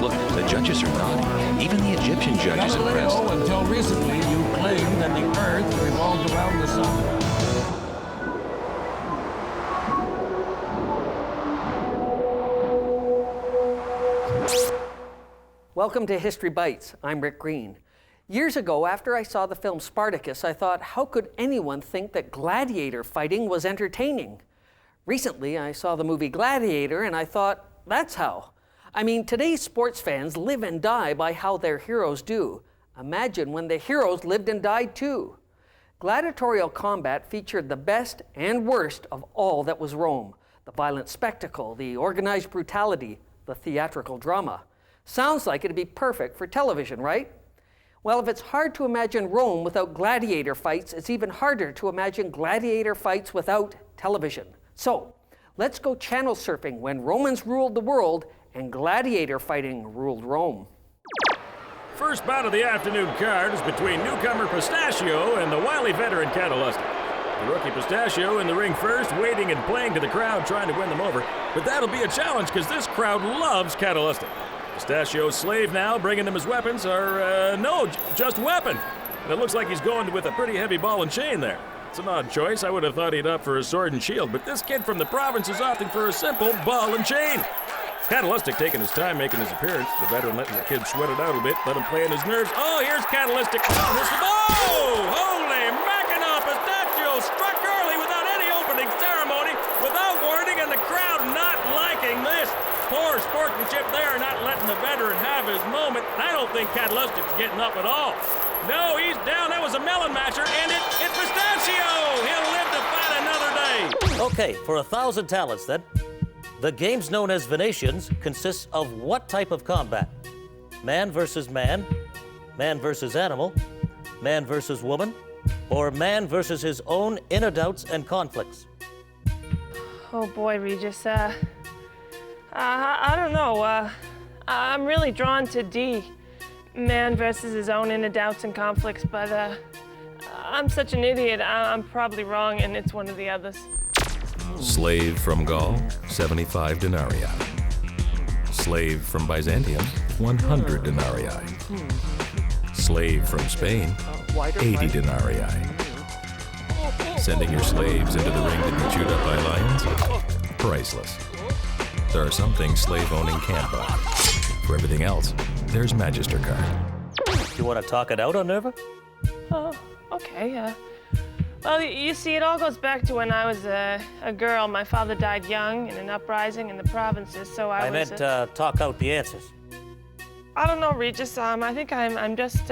Look, the judges are nodding. Even the Egyptian judge is impressed. Until recently, you claimed that the Earth revolved around the sun. Welcome to History Bites. I'm Rick Green. Years ago, after I saw the film Spartacus, I thought, how could anyone think that gladiator fighting was entertaining? Recently, I saw the movie Gladiator, and I thought, that's how. I mean, today's sports fans live and die by how their heroes do. Imagine when the heroes lived and died too. Gladiatorial combat featured the best and worst of all that was Rome. The violent spectacle, the organized brutality, the theatrical drama. Sounds like it'd be perfect for television, right? Well, if it's hard to imagine Rome without gladiator fights, it's even harder to imagine gladiator fights without television. So, let's go channel surfing when Romans ruled the world and gladiator fighting ruled Rome. First bout of the afternoon card is between newcomer Pistachio and the wily veteran Colosseum. The rookie Pistachio in the ring first, waiting and playing to the crowd, trying to win them over. But that'll be a challenge because this crowd loves Colosseum. Pistachio's slave now, bringing them his weapons are, just weapon. And it looks like he's going with a pretty heavy ball and chain there. It's an odd choice. I would have thought he'd opt for a sword and shield, but this kid from the province is opting for a simple ball and chain. Catalytic taking his time making his appearance. The veteran letting the kid sweat it out a bit, let him play on his nerves. Oh, here's Catalytic. Oh, holy Mackinaw! Pistachio struck early without any opening ceremony, without warning, and the crowd not liking this. Poor sportsmanship there, not letting the veteran have his moment. I don't think Catalystic's getting up at all. No, he's down. That was a melon masher, and it's Pistachio! He'll live to fight another day. Okay, for 1,000 talents then. The games known as Venetians consists of what type of combat? Man versus man, man versus animal, man versus woman, or man versus his own inner doubts and conflicts? Oh boy, Regis, I don't know. I'm really drawn to D, man versus his own inner doubts and conflicts, but I'm such an idiot. I'm probably wrong, and it's one of the others. Slave from Gaul, 75 denarii. Slave from Byzantium, 100 denarii. Slave from Spain, 80 denarii. Sending your slaves into the ring to be chewed up by lions? Priceless. There are some things slave-owning can't buy. For everything else, there's Magister Card. You want to talk it out on Nerva? Oh, okay. Well, you see, it all goes back to when I was a girl. My father died young in an uprising in the provinces, so I was... meant talk out the answers. I don't know, Regis. I think I'm just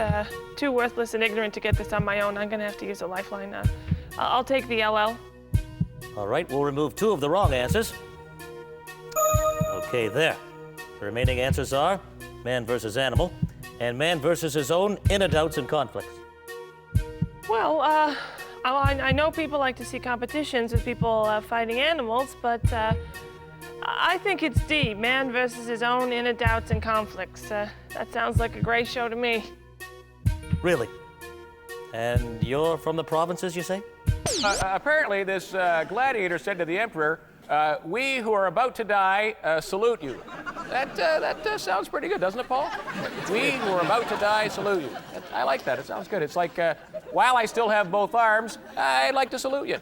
too worthless and ignorant to get this on my own. I'm gonna have to use a lifeline. I'll take the LL. All right, we'll remove 2 of the wrong answers. Okay, there. The remaining answers are man versus animal and man versus his own inner doubts and conflicts. Well, I know people like to see competitions with people fighting animals, but I think it's D, man versus his own inner doubts and conflicts. That sounds like a great show to me. Really? And you're from the provinces, you say? Apparently, this gladiator said to the emperor, we who are about to die salute you. That sounds pretty good, doesn't it, Paul? We who are about to die salute you. I like that. It sounds good. It's like, while I still have both arms, I'd like to salute you.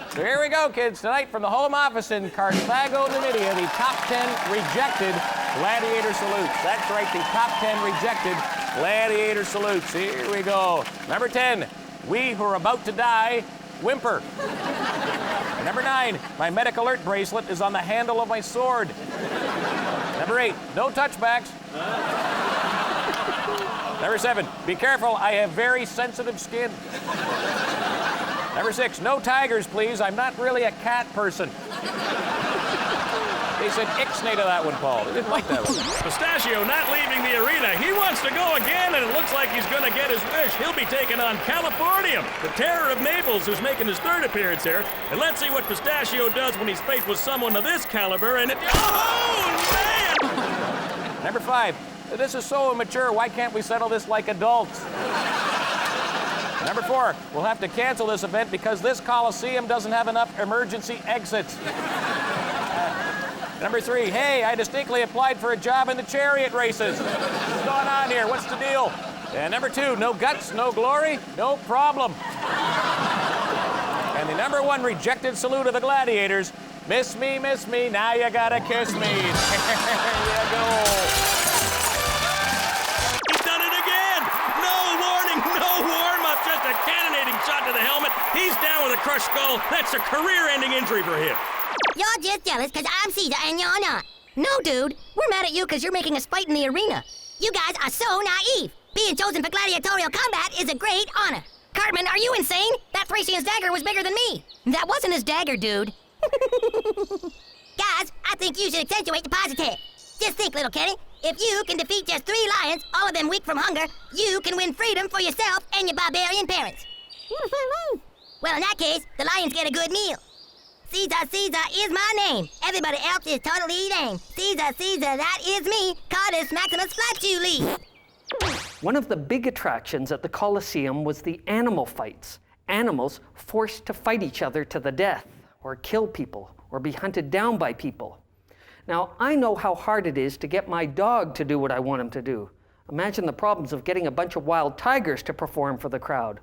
So here we go, kids. Tonight from the home office in Carthago, Numidia, the top 10 rejected gladiator salutes. That's right, the top 10 rejected gladiator salutes. Here we go. Number 10, we who are about to die whimper. Number 9, my medic alert bracelet is on the handle of my sword. Number 8, no touchbacks. Number 7, be careful, I have very sensitive skin. Number 6, no tigers, please. I'm not really a cat person. They said ixnay to that one, Paul. They didn't like that one. Pistachio not leaving the arena. He wants to go again, and it looks like he's going to get his wish. He'll be taking on Californium, the terror of Naples, who's making his 3rd appearance here. And let's see what Pistachio does when he's faced with someone of this caliber, and oh, man! Number 5, this is so immature. Why can't we settle this like adults? Number 4, we'll have to cancel this event because this Colosseum doesn't have enough emergency exits. Number 3, hey, I distinctly applied for a job in the chariot races. What's going on here? What's the deal? And number 2, no guts, no glory, no problem. And the number 1 rejected salute of the Gladiators, miss me, now you gotta kiss me. There you go. He's done it again! No warning, no warm-up, just a cannonading shot to the helmet. He's down with a crushed skull. That's a career-ending injury for him. You're just jealous because I'm Caesar and you're not. No, dude, we're mad at you because you're making us fight in the arena. You guys are so naive. Being chosen for gladiatorial combat is a great honor. Cartman, are you insane? That Thracian's dagger was bigger than me. That wasn't his dagger, dude. Guys, I think you should accentuate the positive. Just think, little Kenny. If you can defeat just 3 lions, all of them weak from hunger, you can win freedom for yourself and your barbarian parents. Well, in that case, the lions get a good meal. Caesar, Caesar is my name. Everybody else is totally lame. Caesar, Caesar, that is me. Cardus Maximus Flatulus. One of the big attractions at the Colosseum was the animal fights. Animals forced to fight each other to the death, or kill people, or be hunted down by people. Now, I know how hard it is to get my dog to do what I want him to do. Imagine the problems of getting a bunch of wild tigers to perform for the crowd.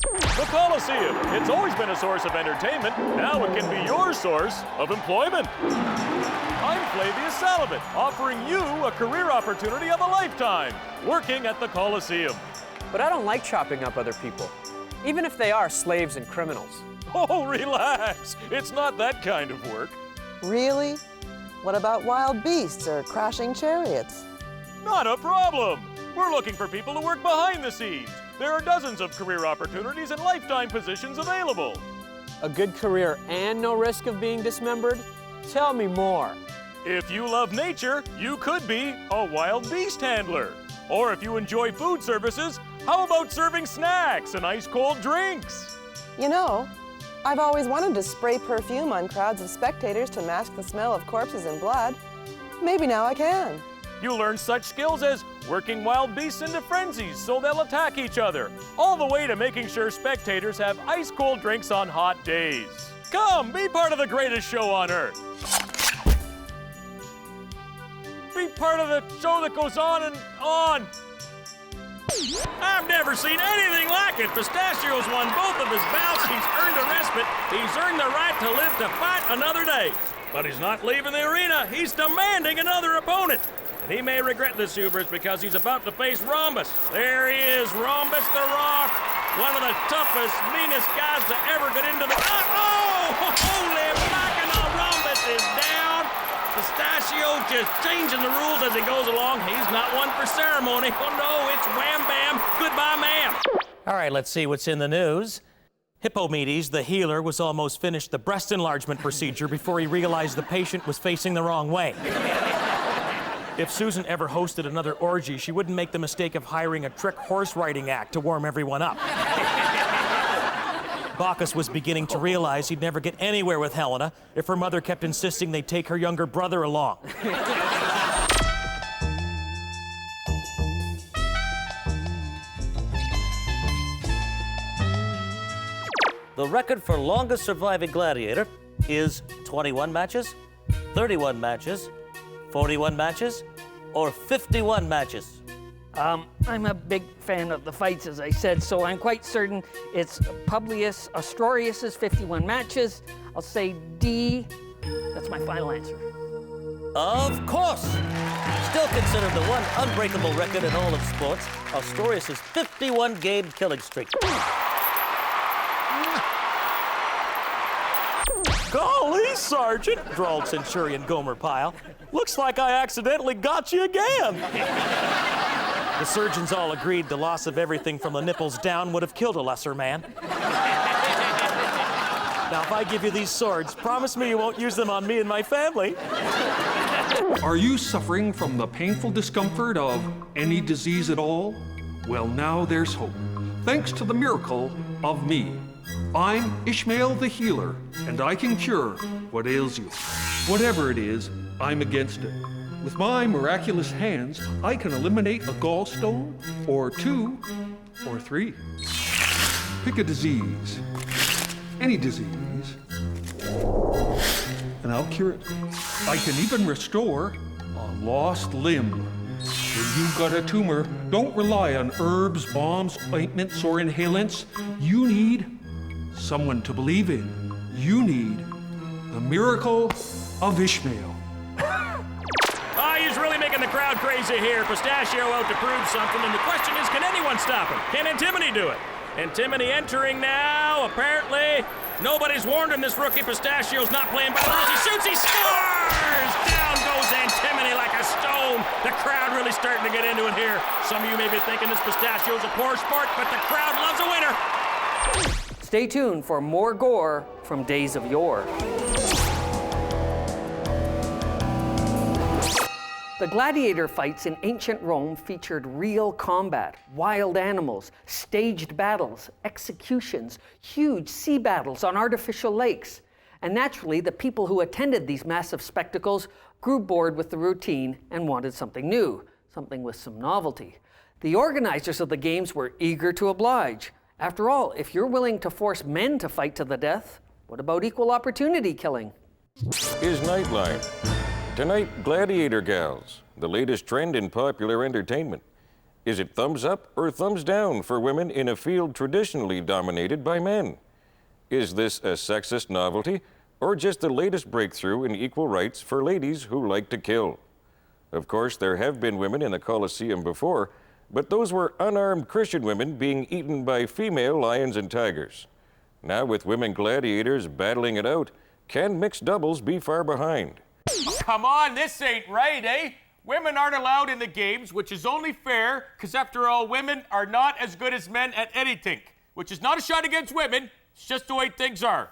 The Colosseum. It's always been a source of entertainment. Now it can be your source of employment. I'm Flavius Salivant, offering you a career opportunity of a lifetime, working at the Colosseum. But I don't like chopping up other people, even if they are slaves and criminals. Oh, relax. It's not that kind of work. Really? What about wild beasts or crashing chariots? Not a problem. We're looking for people to work behind the scenes. There are dozens of career opportunities and lifetime positions available. A good career and no risk of being dismembered? Tell me more. If you love nature, you could be a wild beast handler. Or if you enjoy food services, how about serving snacks and ice-cold drinks? You know, I've always wanted to spray perfume on crowds of spectators to mask the smell of corpses and blood. Maybe now I can. You learn such skills as working wild beasts into frenzies so they'll attack each other, all the way to making sure spectators have ice-cold drinks on hot days. Come, be part of the greatest show on Earth. Be part of the show that goes on and on. I've never seen anything like it. Pistachio's won both of his bouts. He's earned a respite. He's earned the right to live to fight another day. But he's not leaving the arena. He's demanding another opponent. And he may regret this hubris because he's about to face Rhombus. There he is, Rhombus the Rock. One of the toughest, meanest guys to ever get into the... Oh! Holy mackerel, Rhombus is down. Pistachio just changing the rules as he goes along. He's not one for ceremony. Oh no, it's wham bam, goodbye ma'am. All right, let's see what's in the news. Hippomedes, the healer, was almost finished the breast enlargement procedure before he realized the patient was facing the wrong way. If Susan ever hosted another orgy, she wouldn't make the mistake of hiring a trick horse riding act to warm everyone up. Bacchus was beginning to realize he'd never get anywhere with Helena if her mother kept insisting they take her younger brother along. The record for longest surviving gladiator is 21 matches, 31 matches, 41 matches, or 51 matches. I'm a big fan of the fights, as I said, so I'm quite certain it's Publius Astorius' 51 matches. I'll say D. That's my final answer. Of course! Still considered the one unbreakable record in all of sports, Astorius' 51-game killing streak. Golly, Sergeant, drawled Centurion Gomer Pyle. Looks like I accidentally got you again. The surgeons all agreed the loss of everything from the nipples down would have killed a lesser man. Now, if I give you these swords, promise me you won't use them on me and my family. Are you suffering from the painful discomfort of any disease at all? Well, now there's hope. Thanks to the miracle of me. I'm Ishmael the healer, and I can cure what ails you. Whatever it is, I'm against it. With my miraculous hands, I can eliminate a gallstone, or 2, or 3. Pick a disease, any disease, and I'll cure it. I can even restore a lost limb. When you've got a tumor, don't rely on herbs, balms, ointments, or inhalants. You need someone to believe in. You need the miracle of Ishmael. He's really making the crowd crazy here. Pistachio out to prove something, and the question is, can anyone stop him? Can Antimony do it? Antimony entering now, apparently. Nobody's warned him this rookie Pistachio's not playing by the rules. He shoots, he scores! Down goes Antimony like a stone. The crowd really starting to get into it here. Some of you may be thinking this Pistachio's a poor sport, but the crowd loves a winner. Stay tuned for more gore from days of yore. The gladiator fights in ancient Rome featured real combat, wild animals, staged battles, executions, huge sea battles on artificial lakes. And naturally, the people who attended these massive spectacles grew bored with the routine and wanted something new, something with some novelty. The organizers of the games were eager to oblige. After all, if you're willing to force men to fight to the death, what about equal opportunity killing? Is Nightline. Tonight, Gladiator gals, the latest trend in popular entertainment. Is it thumbs up or thumbs down for women in a field traditionally dominated by men? Is this a sexist novelty or just the latest breakthrough in equal rights for ladies who like to kill? Of course, there have been women in the Colosseum before, but those were unarmed Christian women being eaten by female lions and tigers. Now with women gladiators battling it out, can mixed doubles be far behind? Come on, this ain't right, eh? Women aren't allowed in the games, which is only fair, because after all, women are not as good as men at anything, which is not a shot against women, it's just the way things are.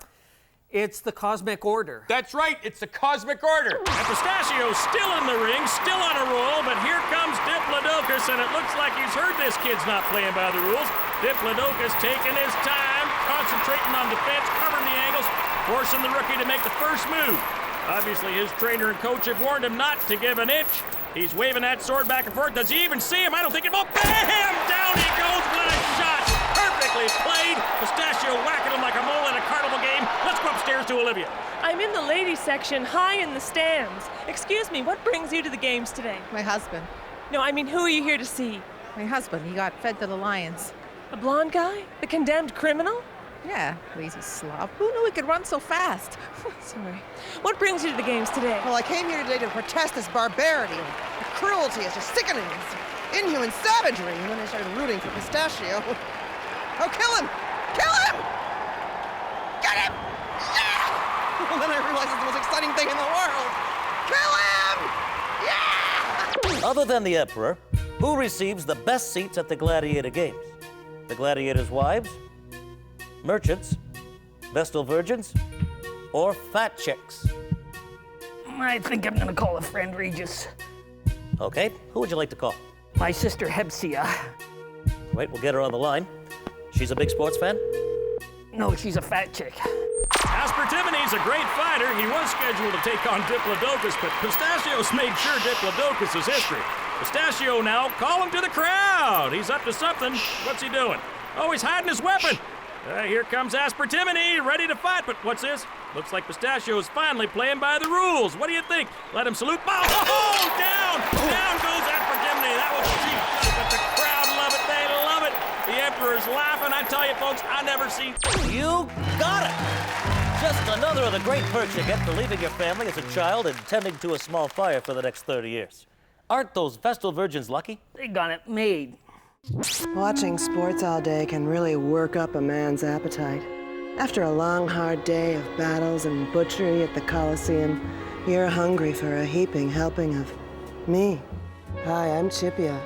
It's the cosmic order. That's right, it's the cosmic order. And Pistachio's still in the ring, still on a roll, but here comes Diplodocus, and it looks like he's heard this kid's not playing by the rules. Diplodocus taking his time, concentrating on defense, covering the angles, forcing the rookie to make the first move. Obviously, his trainer and coach have warned him not to give an inch. He's waving that sword back and forth. Does he even see him? I don't think it will. Bam! Down he goes. What a shot! Perfectly played. Pistachio whacking him like a mole in a carnival game. Let's go upstairs to Olivia. I'm in the ladies section, high in the stands. Excuse me, what brings you to the games today? My husband. No, I mean, who are you here to see? My husband. He got fed to the lions. A blonde guy? The condemned criminal? Yeah, lazy slob. Who knew he could run so fast? Sorry. What brings you to the games today? Well, I came here today to protest this barbarity. The cruelty is just sickening. It's inhuman savagery. And then I started rooting for Pistachio. Oh, kill him! Kill him! Get him! Yeah! And then I realized it's the most exciting thing in the world. Kill him! Yeah! Other than the Emperor, who receives the best seats at the Gladiator Games? The Gladiators' wives? Merchants, Vestal virgins, or fat chicks? I think I'm gonna call a friend Regis. Okay, who would you like to call? My sister Hepsia. Wait, we'll get her on the line. She's a big sports fan? No, she's a fat chick. Aspertiminy's a great fighter. He was scheduled to take on Diplodocus, but Pistachio's made sure Diplodocus is history. Pistachio now, call him to the crowd. He's up to something. What's he doing? Oh, he's hiding his weapon. Here comes Aspertiminy, ready to fight, but what's this? Looks like Pistachio is finally playing by the rules. What do you think? Let him salute. Oh, down! Down goes Aspertiminy. That was a cheap shot, but the crowd love it. They love it. The Emperor's laughing. I tell you, folks, I never seen... You got it! Just another of the great perks you get for leaving your family as a child and tending to a small fire for the next 30 years. Aren't those Vestal virgins lucky? They got it made. Watching sports all day can really work up a man's appetite. After a long, hard day of battles and butchery at the Colosseum, you're hungry for a heaping helping of me. Hi, I'm Chipia.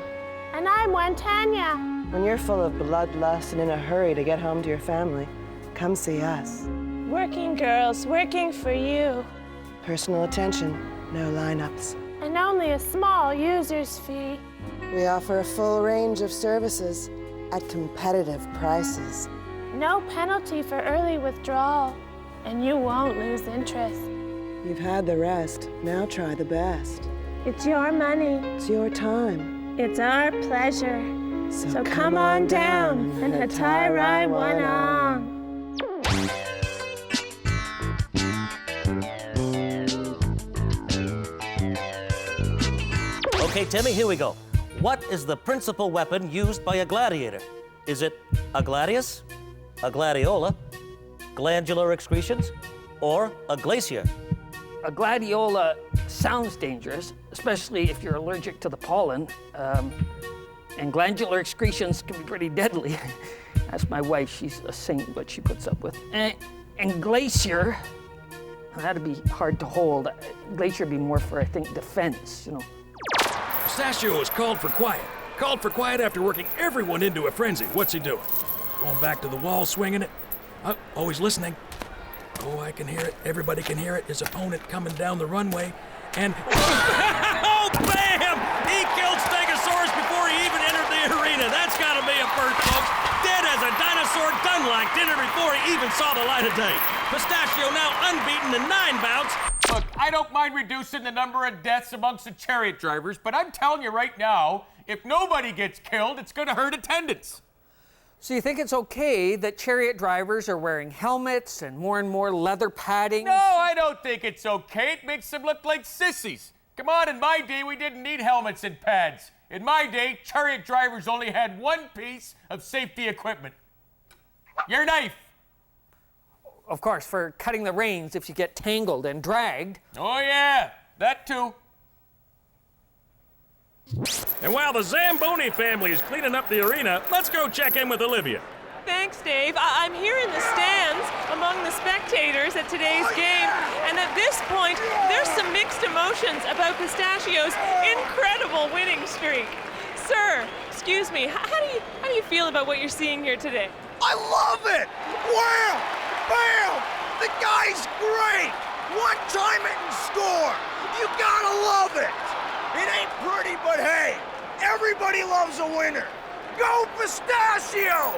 And I'm Wantanya. When you're full of bloodlust and in a hurry to get home to your family, come see us. Working girls, working for you. Personal attention, no lineups. And only a small user's fee. We offer a full range of services at competitive prices. No penalty for early withdrawal, and you won't lose interest. You've had the rest, now try the best. It's your money. It's your time. It's our pleasure. So come on down and hatai one on. Okay, Timmy, here we go. What is the principal weapon used by a gladiator? Is it a gladius, a gladiola, glandular excretions, or a glacier? A gladiola sounds dangerous, especially if you're allergic to the pollen. And glandular excretions can be pretty deadly. Ask my wife, she's a saint, what she puts up with. And glacier, that'd be hard to hold. Glacier would be more for, I think, defense, you know. Pistachio is called for quiet. Called for quiet after working everyone into a frenzy. What's he doing? Going back to the wall, swinging it. Always listening. Oh, I can hear it. Everybody can hear it. His opponent coming down the runway. And... oh, bam! He killed Stegosaurus before he even entered the arena. That's gotta be a first, folks. Dead as a dinosaur, done like dinner before he even saw the light of day. Pistachio now unbeaten in 9 bouts. Look, I don't mind reducing the number of deaths amongst the chariot drivers, but I'm telling you right now, if nobody gets killed, it's gonna hurt attendance. So you think it's okay that chariot drivers are wearing helmets and more leather padding? No, I don't think it's okay. It makes them look like sissies. Come on, in my day, we didn't need helmets and pads. In my day, chariot drivers only had one piece of safety equipment. Your knife. Of course, for cutting the reins if you get tangled and dragged. Oh yeah, that too. And while the Zamboni family is cleaning up the arena, let's go check in with Olivia. Thanks, Dave. I'm here in the stands among the spectators at today's game, and at this point, there's some mixed emotions about Pistachio's incredible winning streak. Sir, excuse me, how do you feel about what you're seeing here today? I love it! Wham! Bam! The guy's great! One time it and score! You gotta love it! It ain't pretty, but hey, everybody loves a winner. Go Pistachio!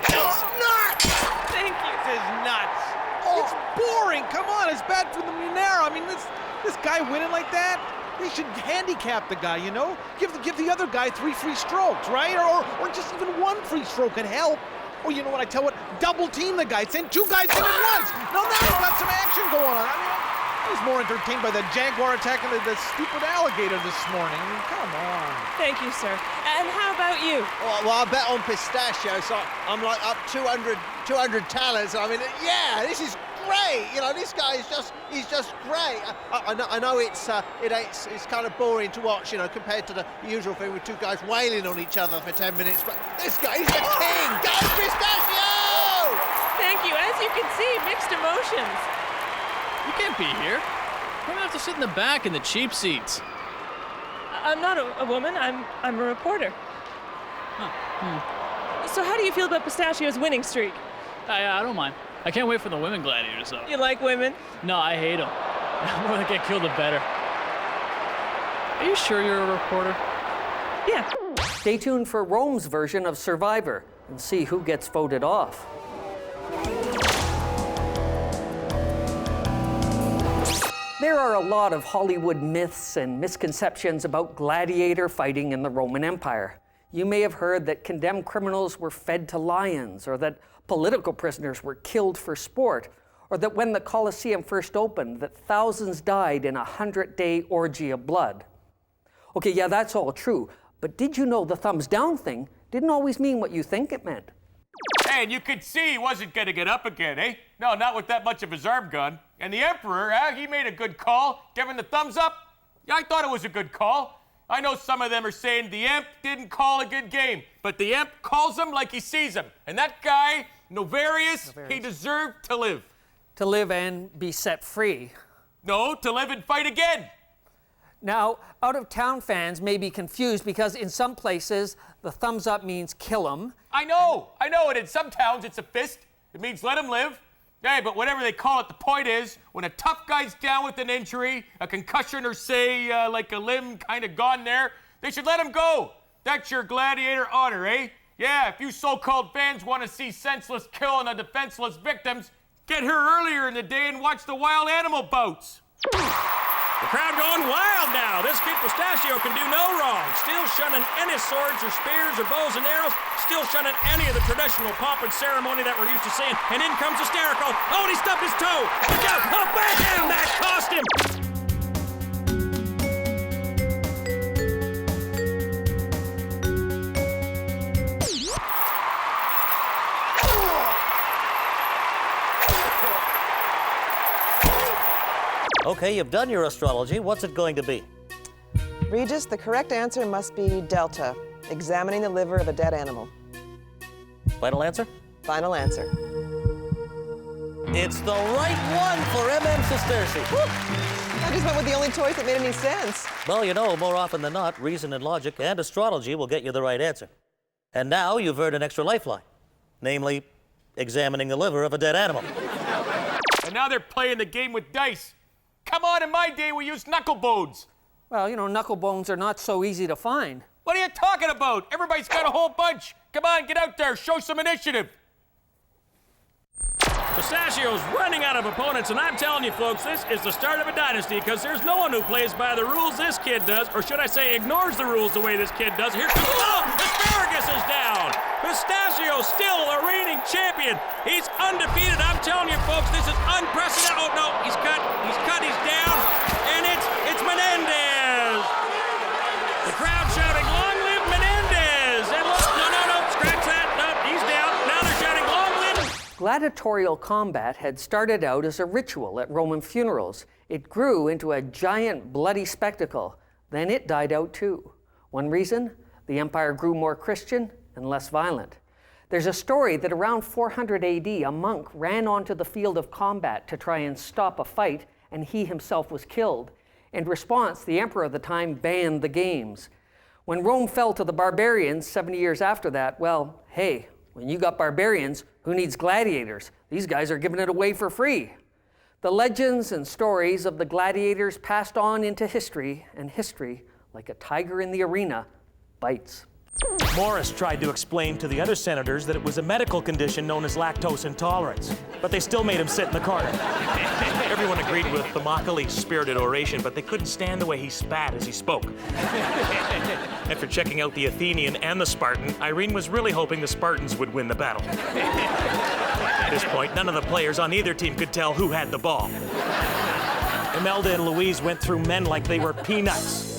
It's nuts! Thank you. This is nuts. Oh. It's boring. Come on, it's bad for the Munera. I mean, this guy winning like that, they should handicap the guy, you know? Give the other guy 3 free strokes, right? Or just even 1 free stroke could help. Or you know what, I tell what, double team the guy. Send 2 guys in at once. No, now we've got some action going on. I was more entertained by the jaguar attacking the stupid alligator this morning. I mean, come on. Thank you, sir. And how about you? Well, I bet on Pistachio, so I'm like up 200 talents. I mean, yeah, this is great. You know, this guy is he's just great. I know it's kind of boring to watch, you know, compared to the usual thing with 2 guys wailing on each other for 10 minutes. But this guy, he's the king. Go Pistachio! Thank you. As you can see, mixed emotions. You can't be here. You're gonna have to sit in the back in the cheap seats. I'm not a woman. I'm a reporter. So how do you feel about Pistachio's winning streak? I don't mind. I can't wait for the women gladiators, though. You like women? No, I hate them. The more they get killed, the better. Are you sure you're a reporter? Yeah. Stay tuned for Rome's version of Survivor and see who gets voted off. There are a lot of Hollywood myths and misconceptions about gladiator fighting in the Roman Empire. You may have heard that condemned criminals were fed to lions, or that political prisoners were killed for sport, or that when the Colosseum first opened, that thousands died in a 100-day orgy of blood. Okay, yeah, that's all true, but did you know the thumbs down thing didn't always mean what you think it meant? Hey, and you could see he wasn't gonna get up again, eh? No, not with that much of his arm gun. And the Emperor, he made a good call, giving the thumbs up. Yeah, I thought it was a good call. I know some of them are saying the Emp didn't call a good game, but the Emp calls them like he sees them. And that guy, Novarius, he deserved to live. To live and be set free. No, to live and fight again. Now, out-of-town fans may be confused because in some places, the thumbs up means kill him. I know, and in some towns it's a fist. It means let him live. Hey, but whatever they call it, the point is, when a tough guy's down with an injury, a concussion, or say, like a limb kind of gone there, they should let him go. That's your gladiator honor, eh? Yeah, if you so-called fans want to see senseless killing of defenseless victims, get here earlier in the day and watch the wild animal bouts. The crowd going wild now. This kid Pistachio can do no wrong. Still shunning any swords or spears or bows and arrows. Still shunning any of the traditional pomp and ceremony that we're used to seeing. And in comes Hysterical. Oh, and he stubbed his toe. Look out. Oh, bam! That cost him. Okay, you've done your astrology. What's it going to be? Regis, the correct answer must be Delta, examining the liver of a dead animal. Final answer? Final answer. It's the right one for M.M. Sesterci. I just went with the only choice that made any sense. Well, you know, more often than not, reason and logic and astrology will get you the right answer. And now you've earned an extra lifeline, namely, examining the liver of a dead animal. And now they're playing the game with dice. Come on, in my day, we used knuckle bones. Well, you know, knuckle bones are not so easy to find. What are you talking about? Everybody's got a whole bunch. Come on, get out there, show some initiative. Pistachio's running out of opponents, and I'm telling you, folks, this is the start of a dynasty because there's no one who plays by the rules this kid does, or should I say ignores the rules the way this kid does. Here comes... Oh! Asparagus is down! Pistachio's still a reigning champion. He's undefeated. I'm telling you, folks, this is unprecedented. Oh, no, he's cut, he's down, and it's Menendez! The crowd shouting, "Long live Menendez!" And look, no, scratch that. No, he's down. Now they're shouting, "Long live..." Gladiatorial combat had started out as a ritual at Roman funerals. It grew into a giant bloody spectacle. Then it died out too. One reason? The empire grew more Christian and less violent. There's a story that around 400 AD, a monk ran onto the field of combat to try and stop a fight, and he himself was killed. In response, the emperor of the time banned the games. When Rome fell to the barbarians 70 years after that, well, hey, when you got barbarians, who needs gladiators? These guys are giving it away for free. The legends and stories of the gladiators passed on into history, and history, like a tiger in the arena, bites. Morris tried to explain to the other senators that it was a medical condition known as lactose intolerance, but they still made him sit in the corner. Everyone agreed with Themistocles' spirited oration, but they couldn't stand the way he spat as he spoke. After checking out the Athenian and the Spartan, Irene was really hoping the Spartans would win the battle. At this point, none of the players on either team could tell who had the ball. Imelda and Louise went through men like they were peanuts.